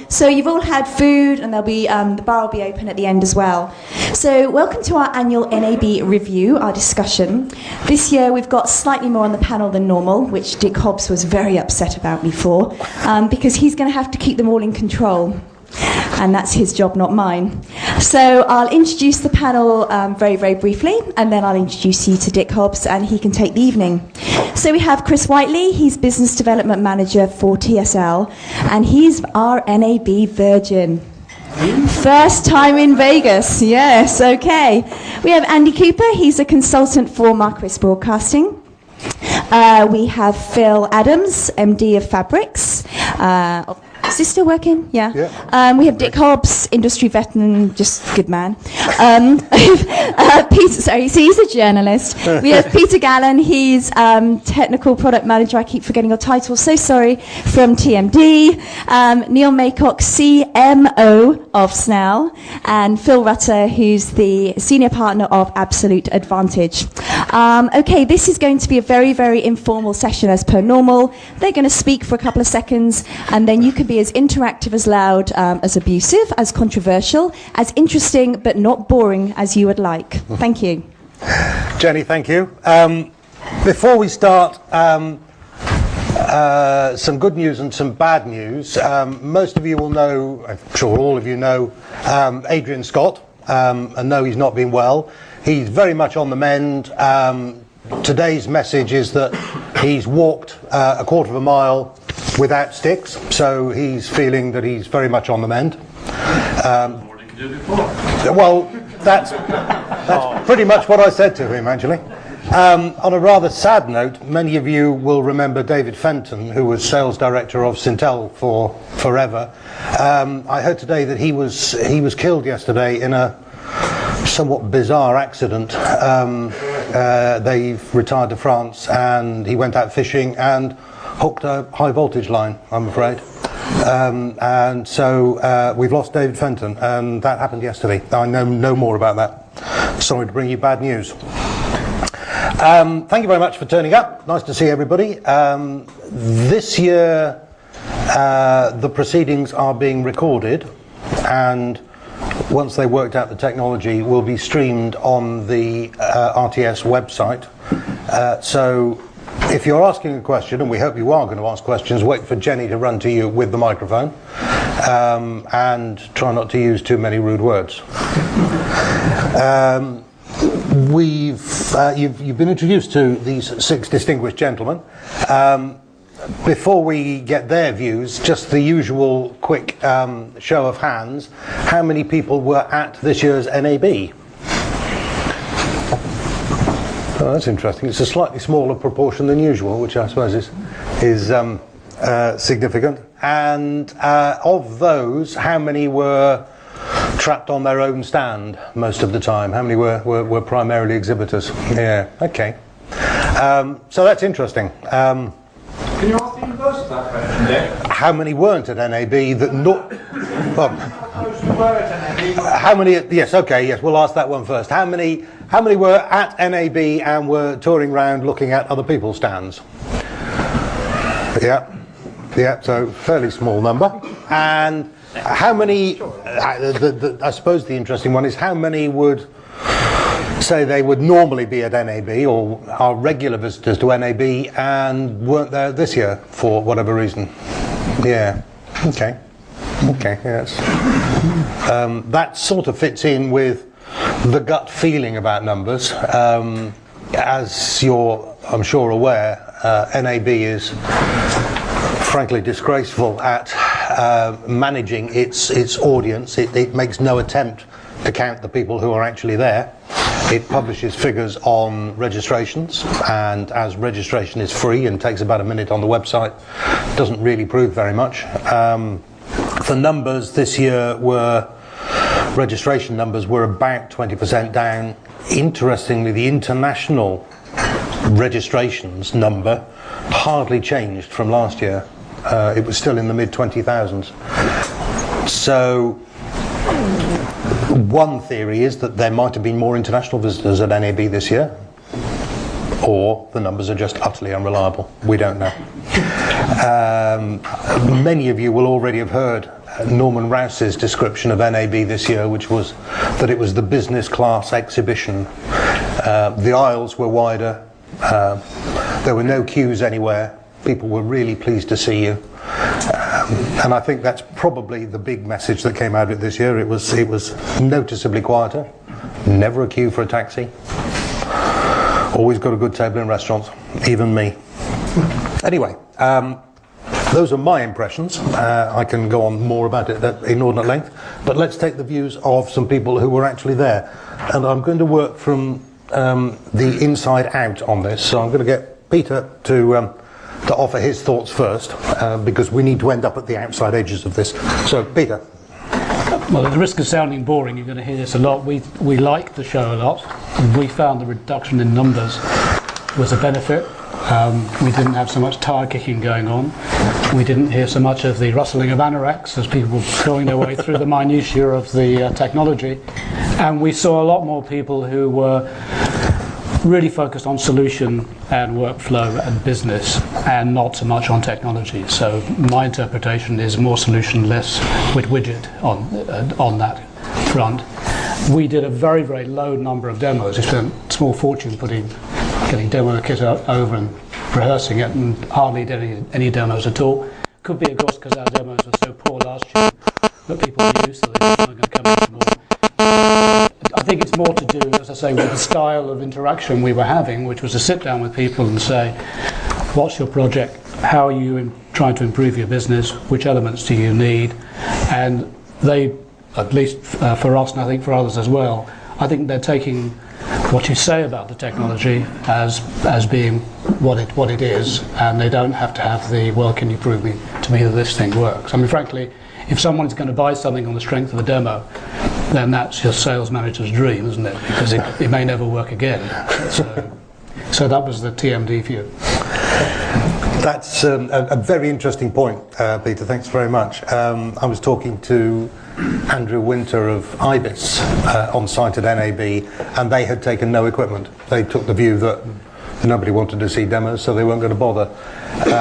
So you've all had food, and there'll be the bar will be open at the end as well. So welcome to our annual NAB review, our discussion. This year we've got slightly more on the panel than normal, which Dick Hobbs was very upset about me for, because he's going to have to keep them all in control. And that's his job, not mine. So I'll introduce the panel very, very briefly, and then I'll introduce you to Dick Hobbs, and he can take the evening. So we have Kris Whiteley. He's Business Development Manager for TSL, and he's our NAB virgin. First time in Vegas, yes, okay. We have Andy Cooper. He's a consultant for Marquis Broadcasting. We have Phil Adams, MD of Phabrix. Is this still working? Yeah. We have Dick Hobbs, industry veteran, just good man. Peter, sorry, so he's a journalist. We have Peter Gallen. He's technical product manager. I keep forgetting your title. So sorry. From TMD. Neil Maycock, CMO of Snell, and Phil Rutter, who's the senior partner of Absolute Advantage. Okay, this is going to be a very, very informal session as per normal. They're going to speak for a couple of seconds, and then you can be as interactive, as loud, as abusive, as controversial, as interesting but not boring as you would like. Thank you. Jenny, thank you. Before we start, some good news and some bad news. Most of you will know, I'm sure all of you know, Adrian Scott, and know he's not been well. He's very much on the mend. Today's message is that he's walked a quarter of a mile without sticks, so he's feeling that he's very much on the mend. More than he could do before. Well, that's pretty much what I said to him, actually. On a rather sad note, many of you will remember David Fenton, who was sales director of Syntel for forever. I heard today that he was killed yesterday in a somewhat bizarre accident. They've retired to France, and he went out fishing and hooked a high voltage line, I'm afraid. And so we've lost David Fenton, and that happened yesterday. I know no more about that. Sorry to bring you bad news. Thank you very much for turning up. Nice to see everybody. This year the proceedings are being recorded, and once they worked out the technology, will be streamed on the RTS website. So if you're asking a question, and we hope you are going to ask questions, wait for Jenny to run to you with the microphone, and try not to use too many rude words. You've been introduced to these 6 distinguished gentlemen. Before we get their views, just the usual quick show of hands. How many people were at this year's NAB? Oh, that's interesting. It's a slightly smaller proportion than usual, which I suppose is significant. And of those, how many were trapped on their own stand most of the time? How many were primarily exhibitors? Yeah, okay. So that's interesting. Can you ask the inverse of that question, Dick? How many weren't at NAB that not... How many... Yes, okay, yes, we'll ask that one first. How many were at NAB and were touring around looking at other people's stands? Yeah, so fairly small number. And how many... I suppose the interesting one is how many would say they would normally be at NAB or are regular visitors to NAB and weren't there this year for whatever reason? Yeah, okay, yes. That sort of fits in with the gut feeling about numbers. As you're, I'm sure, aware, NAB is frankly disgraceful at managing its audience. It makes no attempt to count the people who are actually there. It publishes figures on registrations, and as registration is free and takes about a minute on the website, doesn't really prove very much. The numbers this year registration numbers were about 20% down. Interestingly, the international registrations number hardly changed from last year. It was still in the mid-20,000s. So one theory is that there might have been more international visitors at NAB this year. or the numbers are just utterly unreliable. We don't know. Many of you will already have heard Norman Rouse's description of NAB this year, which was that it was the business class exhibition. The aisles were wider, there were no queues anywhere, people were really pleased to see you. And I think that's probably the big message that came out of it this year. It was noticeably quieter, never a queue for a taxi, always got a good table in restaurants, even me. Anyway, those are my impressions. I can go on more about it at inordinate length, but let's take the views of some people who were actually there. And I'm going to work from the inside out on this, so I'm going to get Peter to offer his thoughts first, because we need to end up at the outside edges of this. So, Peter. Well, at the risk of sounding boring, you're going to hear this a lot. We liked the show a lot. We found the reduction in numbers was a benefit. We didn't have so much tire kicking going on. We didn't hear so much of the rustling of anoraks as people were going their way through the minutiae of the technology. And we saw a lot more people who were really focused on solution and workflow and business, and not so much on technology. So my interpretation is more solution, less with widget on that front. We did a very, very low number of demos. We spent a small fortune getting demo kit over and rehearsing it, and hardly did any demos at all. Could be, of course, because our demos were so poor last year that people knew, so they weren't going to come anymore. I think it's more to do, as I say, with the style of interaction we were having, which was to sit down with people and say, what's your project? How are you trying to improve your business? Which elements do you need? And they, at least for us, and I think for others as well, I think they're taking what you say about the technology as being what it is, and they don't have to have the, well, can you prove to me that this thing works? I mean, frankly, if someone's going to buy something on the strength of a demo, then that's your sales manager's dream, isn't it? Because it may never work again. So that was the TMD view. That's a very interesting point, Peter. Thanks very much. I was talking to Andrew Winter of IBIS on site at NAB, and they had taken no equipment. They took the view that nobody wanted to see demos, so they weren't going to bother.